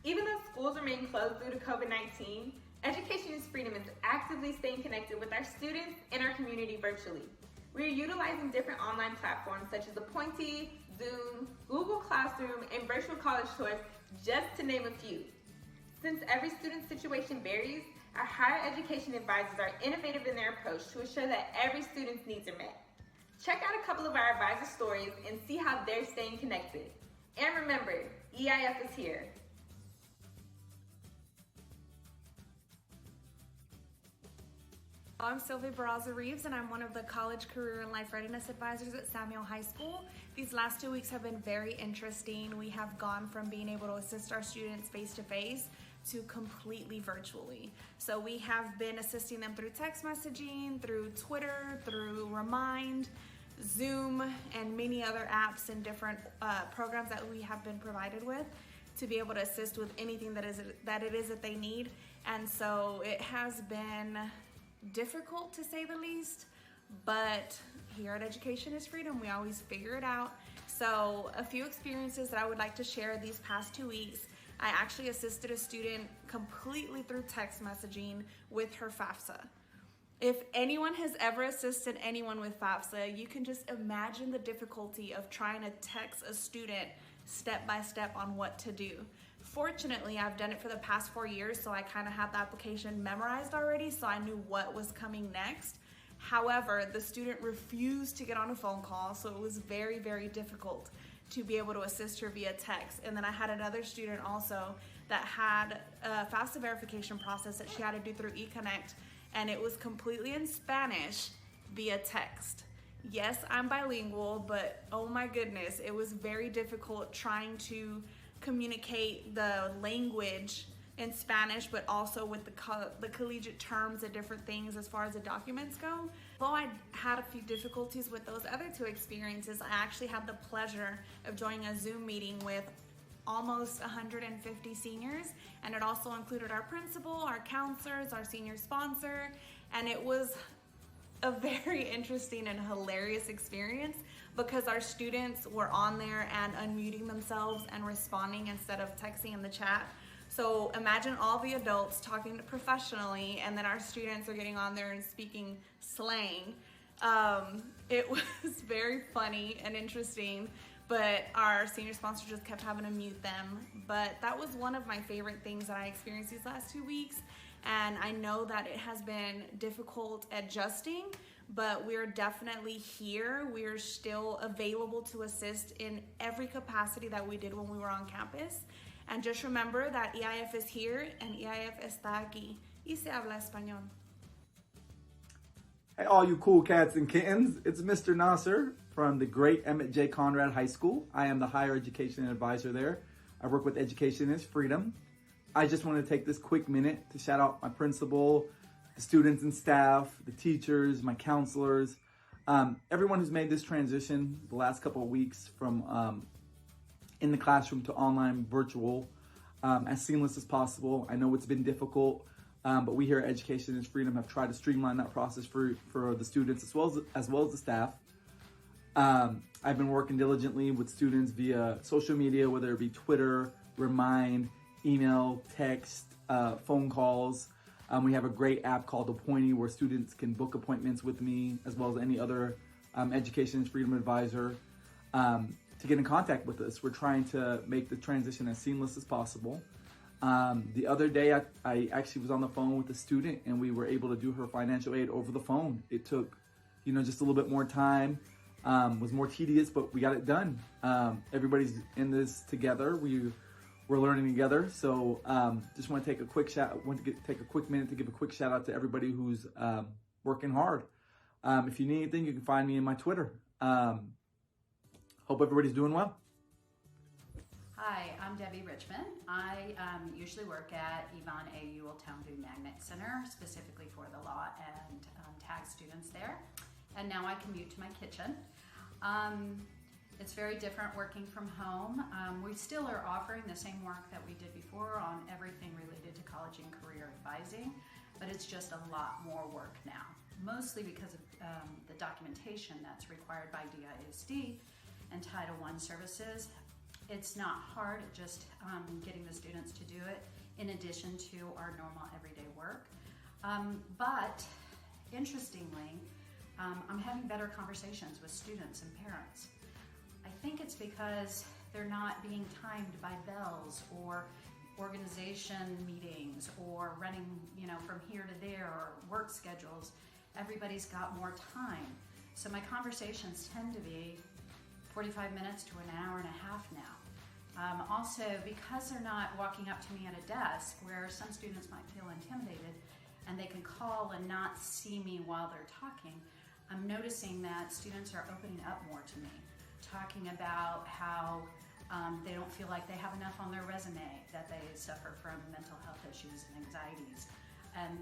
Even though schools remain closed due to COVID-19, Education is Freedom is actively staying connected with our students and our community virtually. We are utilizing different online platforms such as Appointee, Zoom, Google Classroom, and Virtual College Tours, just to name a few. Since every student's situation varies, our higher education advisors are innovative in their approach to ensure that every student's needs are met. Check out a couple of our advisor stories and see how they're staying connected. And remember, EIF is here. I'm Sylvia Barraza-Reeves, and I'm one of the College Career and Life Readiness Advisors at Samuel High School. These last 2 weeks have been very interesting. We have gone from being able to assist our students face-to-face to completely virtually. So we have been assisting them through text messaging, through Twitter, through Remind, Zoom, and many other apps and different programs that we have been provided with to be able to assist with anything that it is that they need. And so it has been difficult, to say the least, but here at Education is Freedom, we always figure it out. So a few experiences that I would like to share these past 2 weeks. I actually assisted a student completely through text messaging with her FAFSA. If anyone has ever assisted anyone with FAFSA, you can just imagine the difficulty of trying to text a student step by step on what to do. Fortunately, I've done it for the past 4 years, so I kind of had the application memorized already, so I knew what was coming next. However, the student refused to get on a phone call, so it was very, very difficult to be able to assist her via text. And then I had another student also that had a FAFSA verification process that she had to do through eConnect, and it was completely in Spanish via text. Yes, I'm bilingual, but oh my goodness, it was very difficult trying to communicate the language in Spanish, but also with the collegiate terms and different things as far as the documents go. Although I had a few difficulties with those other two experiences, I actually had the pleasure of joining a Zoom meeting with almost 150 seniors, and it also included our principal, our counselors, our senior sponsor, and it was a very interesting and hilarious experience because our students were on there and unmuting themselves and responding instead of texting in the chat. So imagine all the adults talking professionally, and then our students are getting on there and speaking slang. It was very funny and interesting, but our senior sponsor just kept having to mute them. But that was one of my favorite things that I experienced these last 2 weeks. And I know that it has been difficult adjusting, but we're definitely here. We're still available to assist in every capacity that we did when we were on campus. And just remember that EIF is here and EIF está aquí. Y se habla español. Hey, all you cool cats and kittens. It's Mr. Nasser from the great Emmett J. Conrad High School. I am the higher education advisor there. I work with Education is Freedom. I just want to take this quick minute to shout out my principal, the students and staff, the teachers, my counselors, everyone who's made this transition the last couple of weeks from in the classroom to online virtual as seamless as possible. I know it's been difficult, but we here at Education is Freedom have tried to streamline that process for the students as well as the staff. I've been working diligently with students via social media, whether it be Twitter, Remind, email, text, phone calls. We have a great app called Appointee where students can book appointments with me as well as any other Education is Freedom advisor to get in contact with us. We're trying to make the transition as seamless as possible. The other day, I actually was on the phone with a student and we were able to do her financial aid over the phone. It took, just a little bit more time, was more tedious, but we got it done. Everybody's in this together. We're learning together. So just want to take a quick take a quick minute to give a quick shout out to everybody who's working hard. If you need anything, you can find me in my Twitter. Hope everybody's doing well. Hi, I'm Debbie Richmond. I usually work at Yvonne A. Ewell Townview Magnet Center, specifically for the law and tag students there. And now I commute to my kitchen. It's very different working from home. We still are offering the same work that we did before on everything related to college and career advising, but it's just a lot more work now, mostly because of the documentation that's required by DISD and Title I services it's not hard, just getting the students to do it in addition to our normal everyday work. But interestingly, I'm having better conversations with students and parents. I think it's because they're not being timed by bells or organization meetings or running, from here to there, or work schedules. Everybody's got more time. So my conversations tend to be 45 minutes to an hour and a half now. Also, because they're not walking up to me at a desk where some students might feel intimidated and they can call and not see me while they're talking, I'm noticing that students are opening up more to me, talking about how they don't feel like they have enough on their resume, that they suffer from mental health issues and anxieties. And,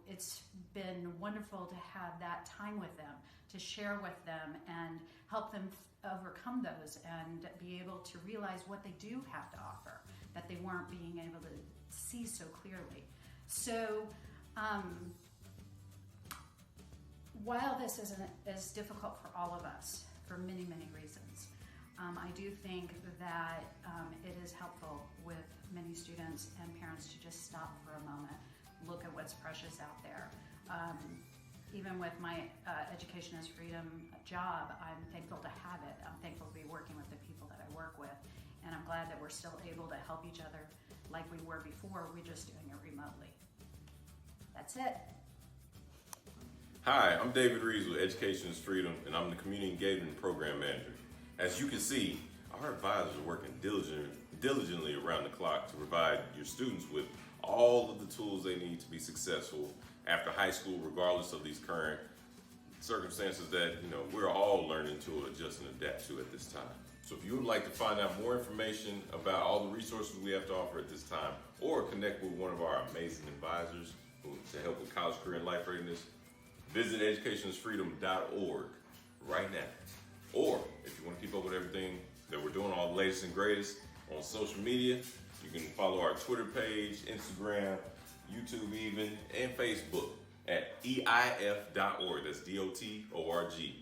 it's been wonderful to have that time with them, to share with them and help them overcome those and be able to realize what they do have to offer, that they weren't being able to see so clearly. So, while this is difficult for all of us, for many, many reasons, I do think that it is helpful with many students and parents to just stop for a moment, look at what's precious out there. Even with my Education is Freedom job, I'm thankful to have it. I'm thankful to be working with the people that I work with, and I'm glad that we're still able to help each other like we were before. We're just doing it remotely. That's it. Hi, I'm David Reeves with Education is Freedom, and I'm the Community Engagement Program Manager. As you can see, our advisors are working diligently around the clock to provide your students with all of the tools they need to be successful after high school, regardless of these current circumstances that we're all learning to adjust and adapt to at this time. So if you would like to find out more information about all the resources we have to offer at this time, or connect with one of our amazing advisors to help with college, career, and life readiness, visit educationisfreedom.org right now. Or if you want to keep up with everything that we're doing, all the latest and greatest on social media, you can follow our Twitter page, Instagram, YouTube even, and Facebook at EIF.org. That's DOTORG.